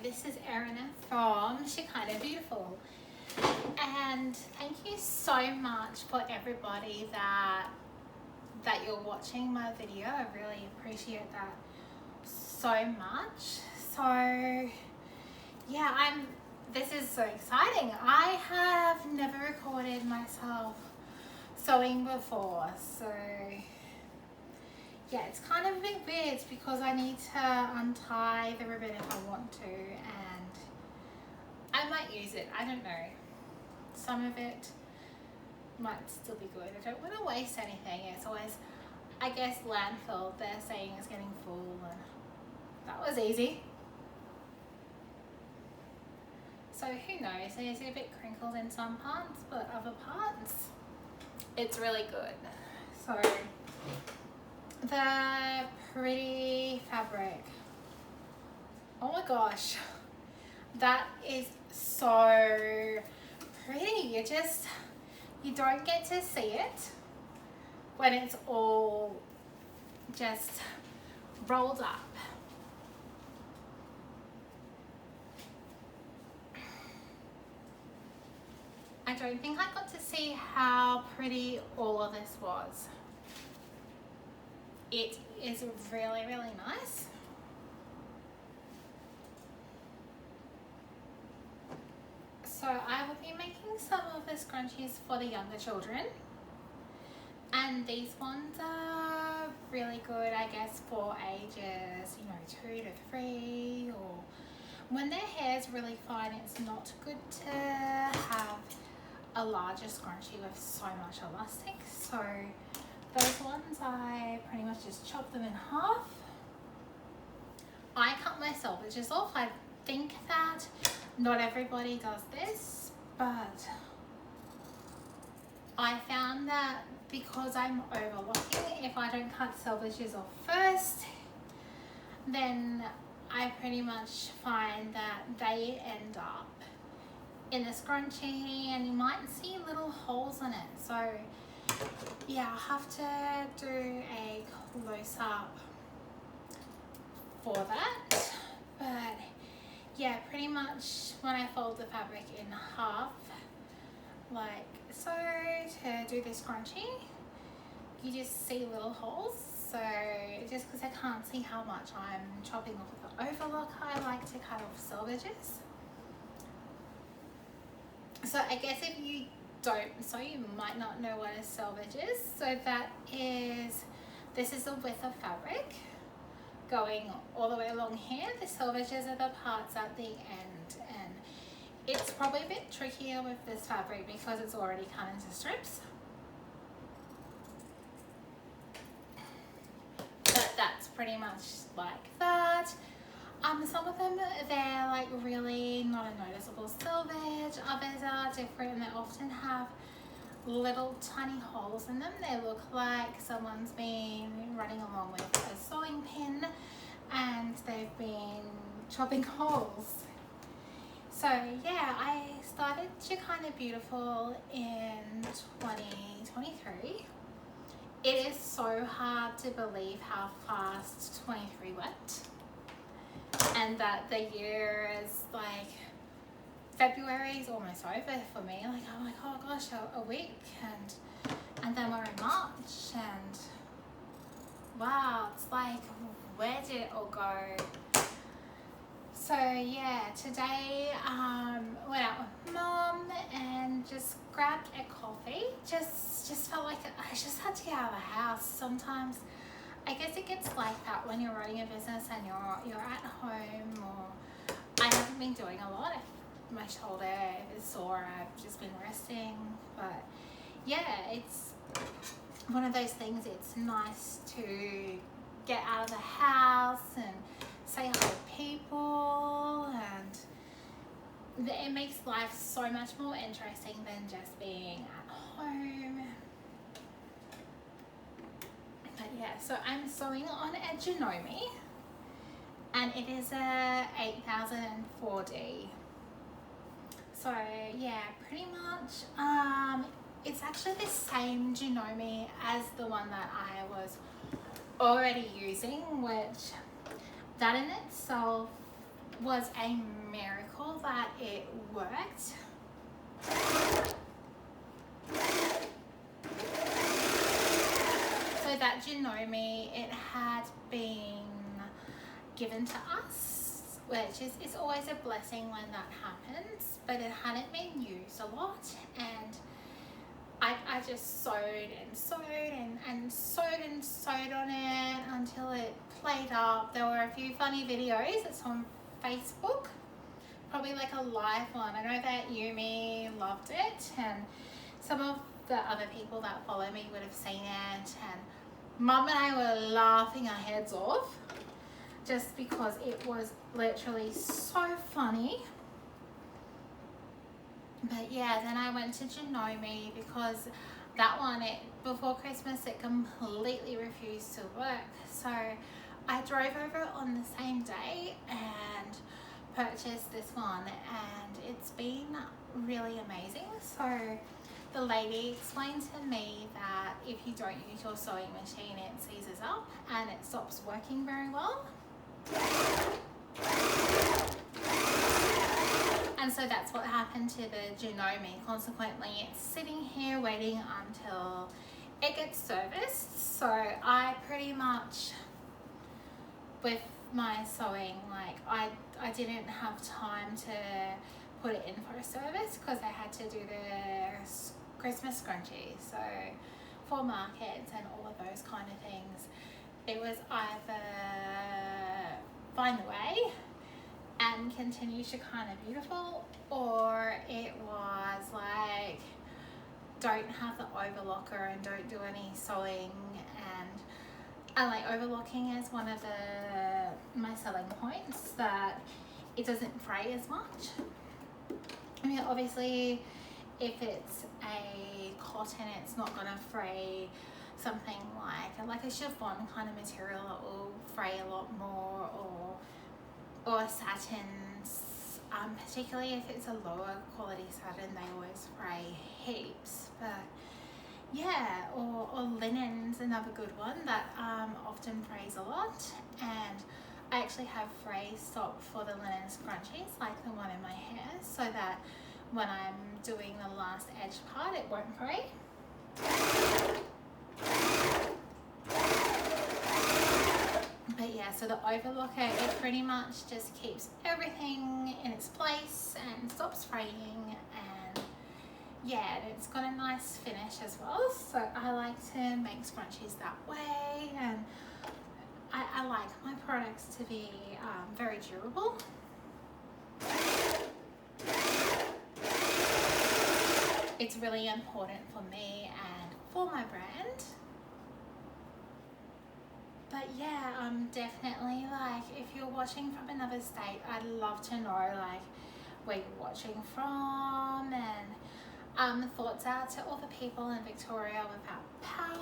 this is Erin from Shekhinah Beautiful, and thank you so much for everybody that you're watching my video. I really appreciate that so much. So yeah, this is so exciting. I have never recorded myself sewing before, so yeah, it's kind of a bit weird because I need to untie the ribbon if I want to, and I might use it, I don't know. Some of it might still be good. I don't want to waste anything. It's always, I guess, landfill they're saying is getting full, and that was easy. So who knows, it's a bit crinkled in some parts, but other parts, it's really good. So the pretty fabric, oh my gosh, that is so pretty. You don't get to see it when it's all just rolled up. I don't think I got to see how pretty all of this was. It is really, really nice. So I will be making some of the scrunchies for the younger children, and these ones are really good, I guess, for ages, 2 to 3, or when their hair's really fine. It's not good to have a larger scrunchie with so much elastic. So those ones, I pretty much just chop them in half. I cut my selvages off. I think that not everybody does this, but I found that because I'm overlocking, if I don't cut selvages off first, then I pretty much find that they end up in the scrunchie and you might see little holes in it. So yeah, I'll have to do a close-up for that. But yeah, pretty much when I fold the fabric in half, like so, to do the scrunchie, you just see little holes. So just because I can't see how much I'm chopping off with the overlock, I like to cut off selvages. So I guess if you don't sew, you might not know what a selvage is. So this is the width of fabric going all the way along here. The selvages are the parts at the end, and it's probably a bit trickier with this fabric because it's already cut into strips. But that's pretty much like that. Some of them, they're like really not a noticeable selvage. Others are different, and they often have little tiny holes in them. They look like someone's been running along with a sewing pin and they've been chopping holes. So yeah, I started Shekhinah Beautiful in 2023. It is so hard to believe how fast 23 went, and that the year is like, February is almost over for me. Like, I'm like, oh gosh, a week, and then we're in March, and wow, it's like, where did it all go? So yeah, today went out with Mom and just grabbed a coffee. Just felt like I just had to get out of the house. Sometimes I guess it gets like that when you're running a business and you're at home, or I haven't been doing a lot. My shoulder is sore, I've just been resting, but yeah, it's one of those things. It's nice to get out of the house and say hi to people, and it makes life so much more interesting than just being at home. But yeah, so I'm sewing on a Janome, and it is a 8004D. So yeah, pretty much it's actually the same Janome as the one that I was already using, which that in itself was a miracle that it worked. So that Janome, it had been given to us, which is, it's always a blessing when that happens, but it hadn't been used a lot, and I just sewed and sewed and sewed and sewed on it until it played up. There were a few funny videos. It's on Facebook, probably like a live one. I know that Yumi loved it, and some of the other people that follow me would have seen it, and Mum and I were laughing our heads off just because it was literally so funny. But yeah, then I went to Janome because that one, before Christmas, it completely refused to work. So I drove over on the same day and purchased this one, and it's been really amazing. So the lady explained to me that if you don't use your sewing machine, it seizes up and it stops working very well. And so that's what happened to the Janome. Consequently, it's sitting here waiting until it gets serviced. So I pretty much, with my sewing, like I didn't have time to put it in for a service because I had to do the Christmas scrunchies. So for markets and all of those kind of things, it was either find the way and continue Shekhinah Beautiful, or it was like don't have the overlocker and don't do any sewing. And like overlocking is one of my selling points, that it doesn't fray as much. I mean, obviously if it's a cotton, it's not gonna fray. Something like a chiffon kind of material, it will fray a lot more, or satins, particularly if it's a lower quality satin, they always fray heaps. But yeah, or linen's another good one that often frays a lot, and I actually have fray stop for the linen scrunchies, like the one in my hair, so that when I'm doing the last edge part, it won't fray. But yeah, so the overlocker, it pretty much just keeps everything in its place and stops fraying, and yeah, and it's got a nice finish as well. So I like to make scrunchies that way, and I like my products to be very durable. It's really important for me and for my brand. But yeah, definitely, like, if you're watching from another state, I'd love to know like where you're watching from, and thoughts out to all the people in Victoria without power.